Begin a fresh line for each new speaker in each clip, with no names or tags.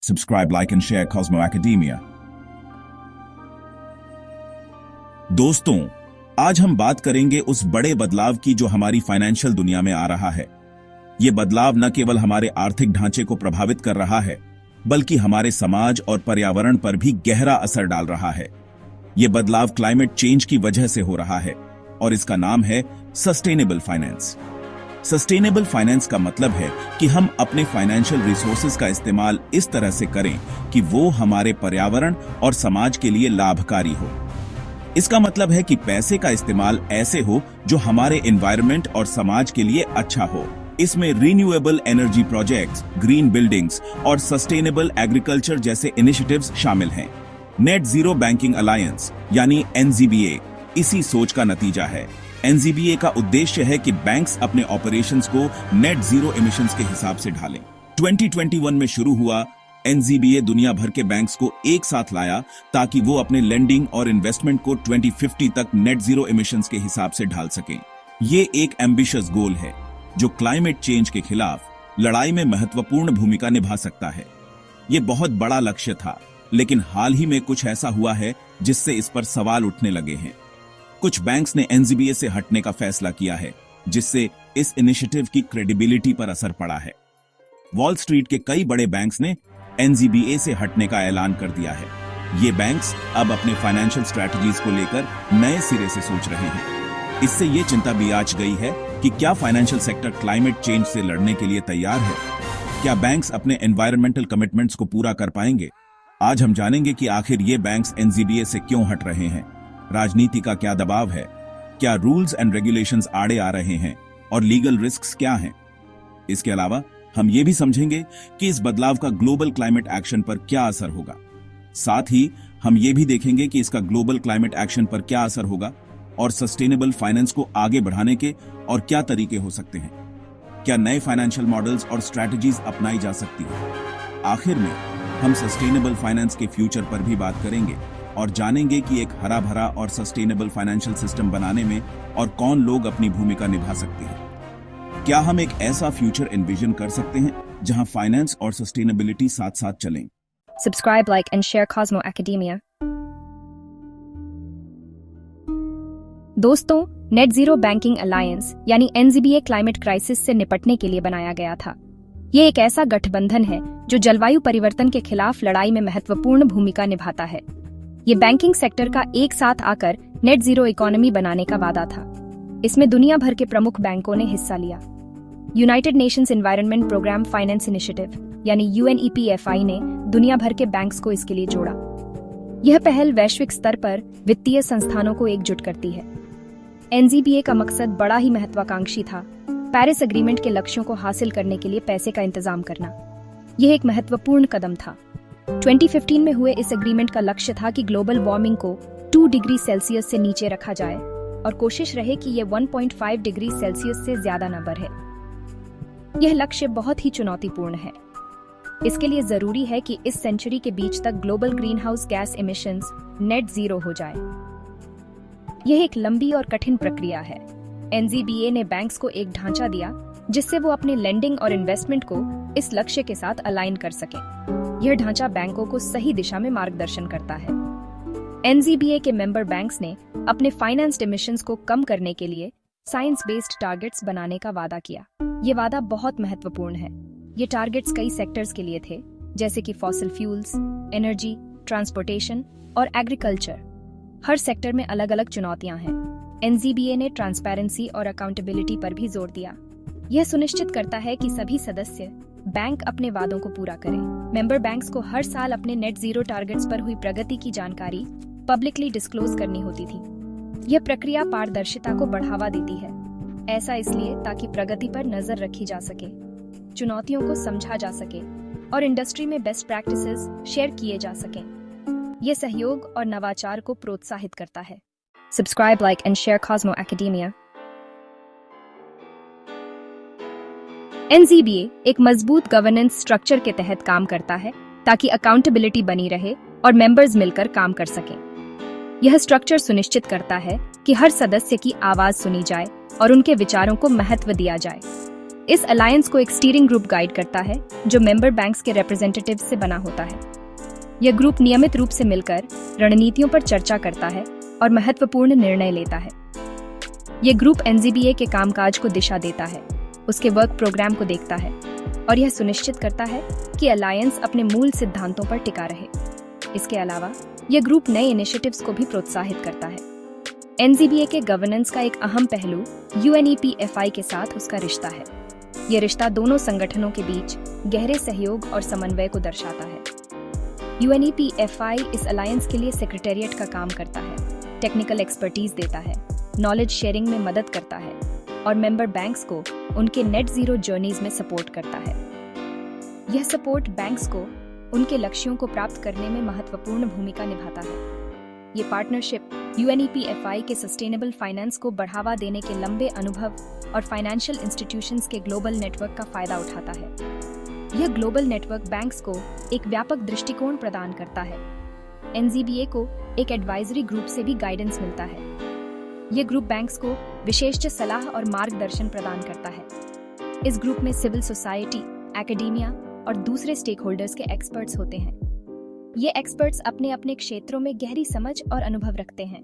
Subscribe, like and share Cosmo Academia. दोस्तों, आज हम बात करेंगे उस बड़े बदलाव की जो हमारी फाइनेंशियल दुनिया में आ रहा है। ये बदलाव न केवल हमारे आर्थिक ढांचे को प्रभावित कर रहा है, बल्कि हमारे समाज और पर्यावरण पर भी गहरा असर डाल रहा है। ये बदलाव क्लाइमेट चेंज की वजह से हो रहा है और इसका नाम है सस्टेनेबल फाइनेंस। सस्टेनेबल फाइनेंस का मतलब है कि हम अपने फाइनेंशियल रिसोर्सेज का इस्तेमाल इस तरह से करें कि वो हमारे पर्यावरण और समाज के लिए लाभकारी हो। इसका मतलब है कि पैसे का इस्तेमाल ऐसे हो जो हमारे एनवायरनमेंट और समाज के लिए अच्छा हो। इसमें renewable energy projects, green buildings और सस्टेनेबल एग्रीकल्चर जैसे इनिशिएटिव्स शामिल हैं। नेट जीरो बैंकिंग अलायंस यानी एनजीबीए इसी सोच का नतीजा है। एनजीबीए का उद्देश्य है कि बैंक्स अपने ऑपरेशंस को नेट जीरो एमिशंस के हिसाब से ढालें। 2021 में शुरू हुआ एनजीबीए दुनिया भर के बैंक्स को एक साथ लाया ताकि वो अपने लेंडिंग और इन्वेस्टमेंट को 2050 तक नेट जीरो एमिशंस के हिसाब से ढाल सकें। ये एक एम्बिशियस गोल है जो क्लाइमेट चेंज के खिलाफ लड़ाई में महत्वपूर्ण भूमिका निभा सकता है। ये बहुत बड़ा लक्ष्य था, लेकिन हाल ही में कुछ ऐसा हुआ है जिससे इस पर सवाल उठने लगे हैं। कुछ बैंक्स ने एनजीबीए से हटने का फैसला किया है, जिससे इस इनिशिएटिव की क्रेडिबिलिटी पर असर पड़ा है। वॉल स्ट्रीट के कई बड़े बैंक्स ने एनजीबीए से हटने का ऐलान कर दिया है। ये बैंक्स अब अपने फाइनेंशियल स्ट्रैटेजीज को लेकर नए सिरे से सोच रहे हैं। इससे ये चिंता भी आच गई है कि क्या फाइनेंशियल सेक्टर क्लाइमेट चेंज से लड़ने के लिए तैयार है। क्या बैंक्स अपने एनवायरमेंटल कमिटमेंट्स को पूरा कर पाएंगे। आज हम जानेंगे कि आखिर ये बैंक्स एनजीबीए से क्यों हट रहे हैं, राजनीति का क्या दबाव है, क्या रूल्स एंड रेगुलेशंस आड़े आ रहे हैं और लीगल रिस्क्स क्या हैं। इसके अलावा हम ये भी समझेंगे कि इस बदलाव का ग्लोबल क्लाइमेट एक्शन पर क्या असर होगा। साथ ही हम ये भी देखेंगे कि इसका ग्लोबल क्लाइमेट एक्शन पर क्या असर होगा और सस्टेनेबल फाइनेंस को आगे बढ़ाने के और क्या तरीके हो सकते हैं। क्या नए फाइनेंशियल मॉडल्स और स्ट्रैटेजीज अपनाई जा सकती है। आखिर में हम सस्टेनेबल फाइनेंस के फ्यूचर पर भी बात करेंगे और जानेंगे कि एक हरा भरा और सस्टेनेबल फाइनेंशियल सिस्टम बनाने में और कौन लोग अपनी भूमिका निभा सकते हैं। क्या हम एक ऐसा फ्यूचर एनविजन कर सकते हैं जहां फाइनेंस और सस्टेनेबिलिटी साथ साथ चलें।
Subscribe, like and share Cosmo Academia. दोस्तों, नेट जीरो बैंकिंग अलायंस यानी एनजीबीए क्लाइमेट क्राइसिस से निपटने के लिए बनाया गया था। ये एक ऐसा गठबंधन है जो जलवायु परिवर्तन के खिलाफ लड़ाई में महत्वपूर्ण भूमिका निभाता है। ये बैंकिंग सेक्टर का एक साथ आकर नेट जीरो इकोनॉमी बनाने का वादा था। इसमें दुनिया भर के प्रमुख बैंकों ने हिस्सा लिया। United Nations Environment Programme Finance Initiative यानी यूएनईपीएफआई ने दुनिया भर के बैंक्स को इसके लिए जोड़ा। यह पहल वैश्विक स्तर पर वित्तीय संस्थानों को एकजुट करती है। एनजीबीए का मकसद बड़ा ही महत्वाकांक्षी था, पेरिस एग्रीमेंट के लक्ष्यों को हासिल करने के लिए पैसे का इंतजाम करना। यह एक महत्वपूर्ण कदम था। 2015 में हुए इस एग्रीमेंट का लक्ष्य था कि ग्लोबल वार्मिंग को 2 डिग्री सेल्सियस से नीचे रखा जाए और कोशिश रहे कि यह 1.5 डिग्री सेल्सियस से ज्यादा न बढ़े। यह लक्ष्य बहुत ही चुनौतीपूर्ण है। इसके लिए जरूरी है कि इस सेंचुरी के बीच तक global green house gas emissions net zero हो जाए। यह एक लंबी और कठिन प्रक्रिया है। एनजीबीए ने बैंक्स को एक ढांचा दिया जिससे वो अपने लेंडिंग और इन्वेस्टमेंट को इस लक्ष्य के साथ अलाइन कर सकें। यह ढांचा बैंकों को सही दिशा में मार्गदर्शन करता है। एनजीबीए के मेंबर बैंक्स ने अपने फाइनेंस्ड इमिशंस को कम करने के लिए साइंस बेस्ड टारगेट्स बनाने का वादा किया। ये वादा बहुत महत्वपूर्ण है। ये टारगेट्स कई सेक्टर्स के लिए थे, जैसे कि फॉसिल फ्यूल्स, एनर्जी, ट्रांसपोर्टेशन और एग्रीकल्चर। हर सेक्टर में अलग अलग चुनौतियां हैं। एनजीबीए ने ट्रांसपेरेंसी और अकाउंटेबिलिटी पर भी जोर दिया। यह सुनिश्चित करता है कि सभी सदस्य बैंक अपने वादों को पूरा करें। मेंबर बैंक्स को हर साल अपने नेट जीरो टारगेट्स पर हुई प्रगति की जानकारी पब्लिकली डिस्क्लोज करनी होती थी। यह प्रक्रिया पारदर्शिता को बढ़ावा देती है। ऐसा इसलिए ताकि प्रगति पर नजर रखी जा सके, चुनौतियों को समझा जा सके और इंडस्ट्री में बेस्ट प्रैक्टिसेस शेयर किए जा सकें। यह सहयोग और नवाचार को प्रोत्साहित करता है। Subscribe, like and share Cosmo Academia. एनजीबीए एक मजबूत गवर्नेंस स्ट्रक्चर के तहत काम करता है ताकि अकाउंटेबिलिटी बनी रहे और मेंबर्स मिलकर काम कर सकें। यह स्ट्रक्चर सुनिश्चित करता है कि हर सदस्य की आवाज सुनी जाए और उनके विचारों को महत्व दिया जाए। इस अलायंस को एक स्टीयरिंग ग्रुप गाइड करता है जो मेंबर बैंक्स के रिप्रेजेंटेटिव्स से बना होता है। यह ग्रुप नियमित रूप से मिलकर रणनीतियों पर चर्चा करता है और महत्वपूर्ण निर्णय लेता है। यह ग्रुप एनजीबीए के कामकाज को दिशा देता है, उसके वर्क प्रोग्राम को देखता है और यह सुनिश्चित करता है कि अलायंस अपने मूल सिद्धांतों पर टिका रहे। इसके अलावा यह ग्रुप नए इनिशिएटिव्स को भी प्रोत्साहित करता है। एनजीबीए के गवर्नेंस का एक अहम पहलू यूएनईपीएफआई के साथ उसका रिश्ता है। यह रिश्ता दोनों संगठनों के बीच गहरे सहयोग और समन्वय को दर्शाता है। यूएनईपीएफआई इस अलायंस के लिए सेक्रेटेरिएट का काम करता है, टेक्निकल एक्सपर्टीज देता है, नॉलेज शेयरिंग में मदद करता है और मेंबर बैंक्स को उनके नेट जीरो जर्नीज में सपोर्ट करता है। यह सपोर्ट बैंक्स को उनके लक्ष्यों को प्राप्त करने में महत्वपूर्ण भूमिका निभाता है। ये पार्टनरशिप यूएनईपीएफआई के सस्टेनेबल फाइनेंस को बढ़ावा देने के लंबे अनुभव और फाइनेंशियल इंस्टीट्यूशंस के ग्लोबल नेटवर्क का फायदा उठाता है। यह ग्लोबल नेटवर्क बैंक्स को एक व्यापक दृष्टिकोण प्रदान करता है। एनजीबीए को एक एडवाइजरी ग्रुप से भी गाइडेंस मिलता है। यह ग्रुप बैंक्स को विशेषज्ञ सलाह और मार्गदर्शन प्रदान करता है। इस ग्रुप में सिविल सोसाइटी, एकेडेमिया और दूसरे स्टेक होल्डर्स के एक्सपर्ट्स होते हैं। ये एक्सपर्ट्स अपने अपने क्षेत्रों में गहरी समझ और अनुभव रखते हैं।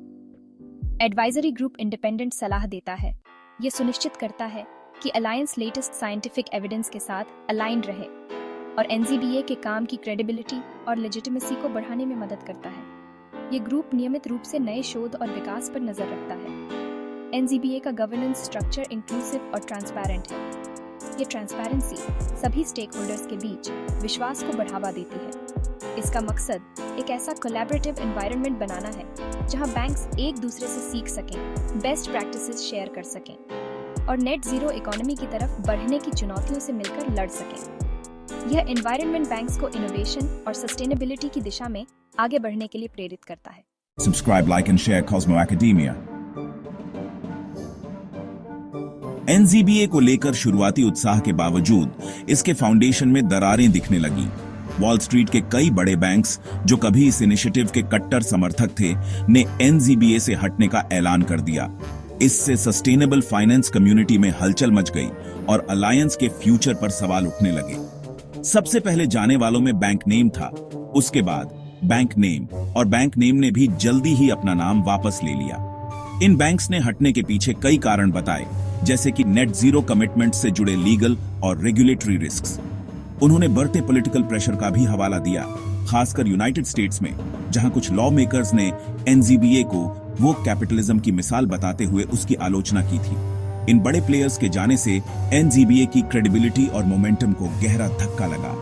एडवाइजरी ग्रुप इंडिपेंडेंट सलाह देता है। ये सुनिश्चित करता है कि अलायंस लेटेस्ट साइंटिफिक एविडेंस के साथ अलाइंड रहे और एनजीबीए के काम की क्रेडिबिलिटी और लेजिटिमेसी को बढ़ाने में मदद करता है। ये ग्रुप नियमित रूप से नए शोध और विकास पर नजर रखता है। एनजीबीए का गवर्नेंस स्ट्रक्चर इंक्लूसिव और ट्रांसपेरेंट है। ये ट्रांसपेरेंसी सभी स्टेक होल्डर्स के बीच विश्वास को बढ़ावा देती है। इसका मकसद एक ऐसा कोलैबोरेटिव एनवायरनमेंट बनाना है जहां बैंक्स एक दूसरे से सीख सकें, बेस्ट प्रैक्टिसेस शेयर कर सकें और नेट जीरो इकोनॉमी की तरफ बढ़ने की चुनौतियों से मिलकर लड़ सकें। यह एनवायरनमेंट बैंक्स को इनोवेशन और सस्टेनेबिलिटी की दिशा में आगे बढ़ने के लिए प्रेरित करता है।
Subscribe, like and share Cosmo Academia. एनजीबीए को लेकर शुरुआती उत्साह के बावजूद इसके फाउंडेशन में दरारें दिखने लगी। वॉल स्ट्रीट के कई बड़े बैंक्स जो कभी इस इनिशिएटिव के कट्टर समर्थक थे ने एनजीबीए से हटने का ऐलान कर दिया। इससे सस्टेनेबल फाइनेंस कम्युनिटी में हलचल मच गई और अलायंस के फ्यूचर पर सवाल उठने लगे। सबसे पहले जाने वालों में बैंक नेम था, उसके बाद बैंक नेम, और बैंक नेम ने भी जल्दी ही अपना नाम वापस ले लिया। इन बैंक्स ने हटने के पीछे कई कारण बताए, जैसे कि नेट जीरो कमिटमेंट से जुड़े लीगल और रेगुलेटरी रिस्क्स। उन्होंने बढ़ते पॉलिटिकल प्रेशर का भी हवाला दिया, खासकर यूनाइटेड स्टेट्स में, जहां कुछ लॉ मेकर्स ने एनजीबीए को वो कैपिटलिज्म की मिसाल बताते हुए उसकी आलोचना की थी। इन बड़े प्लेयर्स के जाने से एनजीबीए की क्रेडिबिलिटी और मोमेंटम को गहरा धक्का लगा।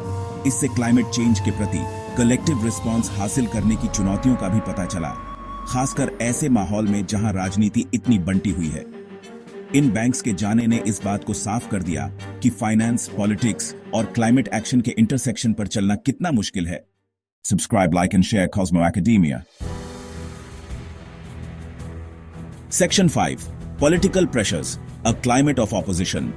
इससे क्लाइमेट चेंज के प्रति कलेक्टिव रिस्पांस हासिल करने की चुनौतियों का भी पता चला, खासकर ऐसे माहौल में जहां राजनीति इतनी बंटी हुई है। इन बैंक्स के जाने ने इस बात को साफ कर दिया कि फाइनेंस, पॉलिटिक्स और क्लाइमेट एक्शन के इंटरसेक्शन पर चलना कितना मुश्किल है। Subscribe, like and share Cosmo academia. Section 5, political pressures, a climate of opposition.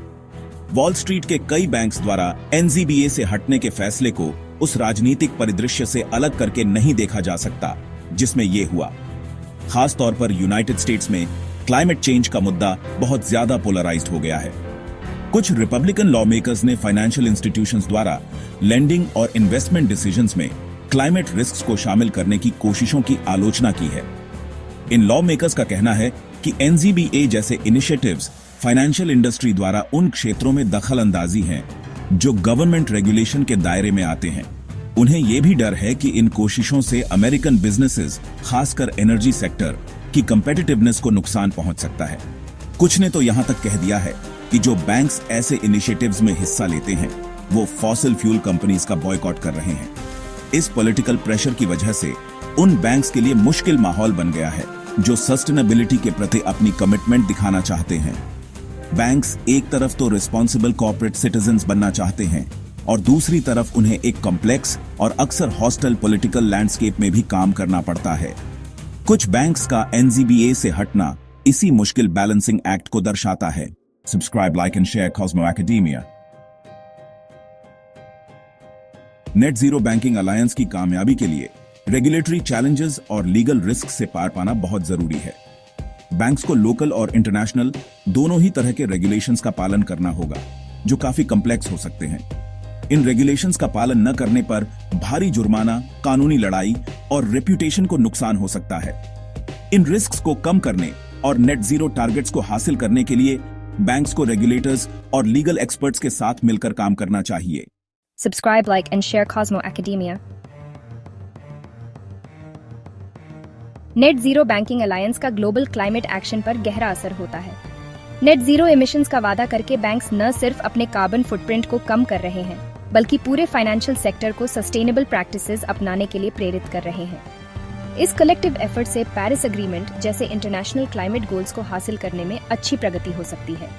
Wall street के कई बैंक्स द्वारा एनजीबीए से हटने के फैसले को उस राजनीतिक परिदृश्य से अलग करके नहीं देखा जा सकता जिसमें यह हुआ। खास तौर पर यूनाइटेड स्टेट्स में क्लाइमेट चेंज का मुद्दा बहुत ज्यादा पोलराइज्ड हो गया है। कुछ रिपब्लिकन लॉ मेकर्स ने फाइनेंशियल इंस्टीट्यूशंस द्वारा लेंडिंग और इन्वेस्टमेंट डिसीजंस में क्लाइमेट रिस्क्स को शामिल करने की कोशिशों की आलोचना की है। इन लॉ मेकर्स का कहना है कि एनजीबीए जैसे इनिशिएटिव्स फाइनेंशियल इंडस्ट्री द्वारा उन क्षेत्रों में दखल अंदाजी हैं जो गवर्नमेंट रेगुलेशन के दायरे में आते हैं। उन्हें यह भी डर है कि इन कोशिशों से अमेरिकन बिजनेसेस, खासकर एनर्जी सेक्टर की कंपेटिटिवनेस को नुकसान पहुंच सकता है। कुछ ने तो यहां तक कह दिया है कि जो बैंक्स ऐसे इनिशिएटिव्स में हिस्सा लेते हैं वो फॉसिल फ्यूल कंपनीज का बॉयकॉट कर रहे हैं। इस पॉलिटिकल प्रेशर की वजह से उन बैंक्स के लिए मुश्किल माहौल बन गया है जो सस्टेनेबिलिटी के प्रति अपनी कमिटमेंट दिखाना चाहते हैं। बैंक्स एक तरफ तो रिस्पॉन्सिबल कॉर्पोरेट सिटीजन्स बनना चाहते हैं और दूसरी तरफ उन्हें एक कॉम्प्लेक्स और अक्सर हॉस्टाइल पॉलिटिकल लैंडस्केप में भी काम करना पड़ता है। कुछ बैंक्स का एनजीबीए से हटना इसी मुश्किल बैलेंसिंग एक्ट को दर्शाता है। Subscribe, like and share Cosmo academia. Net zero banking alliance की कामयाबी के लिए रेगुलेटरी चैलेंजेस और लीगल रिस्क से पार पाना बहुत जरूरी है। बैंक्स को लोकल और इंटरनेशनल दोनों ही तरह के रेगुलेशंस का पालन करना होगा। जो काफी कॉम्प्लेक्स हो सकते हैं। इन रेगुलेशंस का पालन न करने पर भारी जुर्माना, कानूनी लड़ाई और रेप्यूटेशन को नुकसान हो सकता है। इन रिस्क्स को कम करने और नेट जीरो टारगेट्स को हासिल करने के लिए बैंक्स को रेगुलेटर्स और लीगल एक्सपर्ट्स के साथ मिलकर काम करना चाहिए।
Subscribe, like, and share Cosmo Academia. Net zero banking alliance का ग्लोबल क्लाइमेट एक्शन पर गहरा असर होता है। नेट जीरो एमिशंस का वादा करके बैंक्स न सिर्फ अपने कार्बन फुटप्रिंट को कम कर रहे हैं, बल्कि पूरे फाइनेंशियल सेक्टर को सस्टेनेबल प्रैक्टिसेस अपनाने के लिए प्रेरित कर रहे हैं। इस कलेक्टिव एफर्ट से पेरिस एग्रीमेंट जैसे इंटरनेशनल क्लाइमेट गोल्स को हासिल करने में अच्छी प्रगति हो सकती है।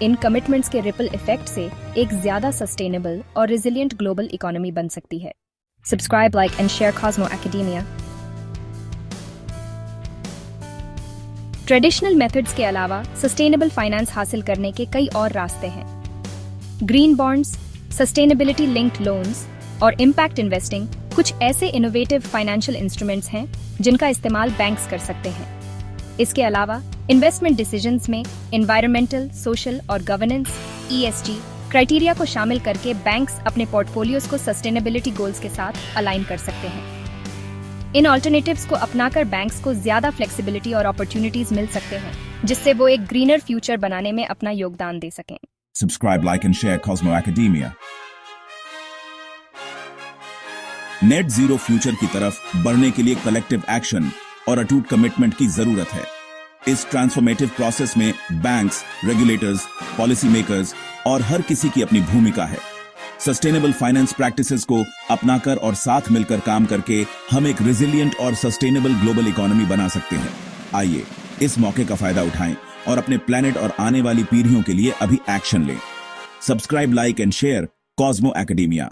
इन कमिटमेंट्स के रिपल इफेक्ट से एक ज्यादा सस्टेनेबल और रेजिलिएंट ग्लोबल इकोनॉमी बन सकती है। Subscribe, like, and share Cosmo academia. Traditional methods के अलावा सस्टेनेबल फाइनेंस हासिल करने के कई और रास्ते हैं। Green bonds, sustainability linked loans और इम्पैक्ट इन्वेस्टिंग कुछ ऐसे इनोवेटिव फाइनेंशियल इंस्ट्रूमेंट्स हैं जिनका इस्तेमाल बैंक्स कर सकते हैं। इसके अलावा इन्वेस्टमेंट डिसीजंस में एनवायरमेंटल, सोशल और गवर्नेंस (ESG) क्राइटेरिया को शामिल करके बैंक्स अपने पोर्टफोलियोज को सस्टेनेबिलिटी गोल्स के साथ अलाइन कर सकते हैं। इन ऑल्टरनेटिव्स को अपनाकर बैंक्स को ज्यादा फ्लेक्सिबिलिटी और अपॉर्चुनिटीज मिल सकते हैं, जिससे वो एक ग्रीनर फ्यूचर बनाने में अपना योगदान दे सकें।
Subscribe, like, and share Cosmo Academia. Net zero future की तरफ बढ़ने के लिए कलेक्टिव एक्शन और अटूट कमिटमेंट की जरूरत है। इस ट्रांसफॉर्मेटिव प्रोसेस में बैंक्स, रेगुलेटर्स, पॉलिसी मेकर्स और हर किसी की अपनी भूमिका है। सस्टेनेबल फाइनेंस प्रैक्टिसेस को अपनाकर और साथ मिलकर काम करके हम एक रेजिलिएंट और सस्टेनेबल ग्लोबल इकोनॉमी बना सकते हैं। आइए इस मौके का फायदा उठाएं और अपने प्लेनेट और आने वाली पीढ़ियों के लिए अभी एक्शन लें। Subscribe, like and share Cosmo academia.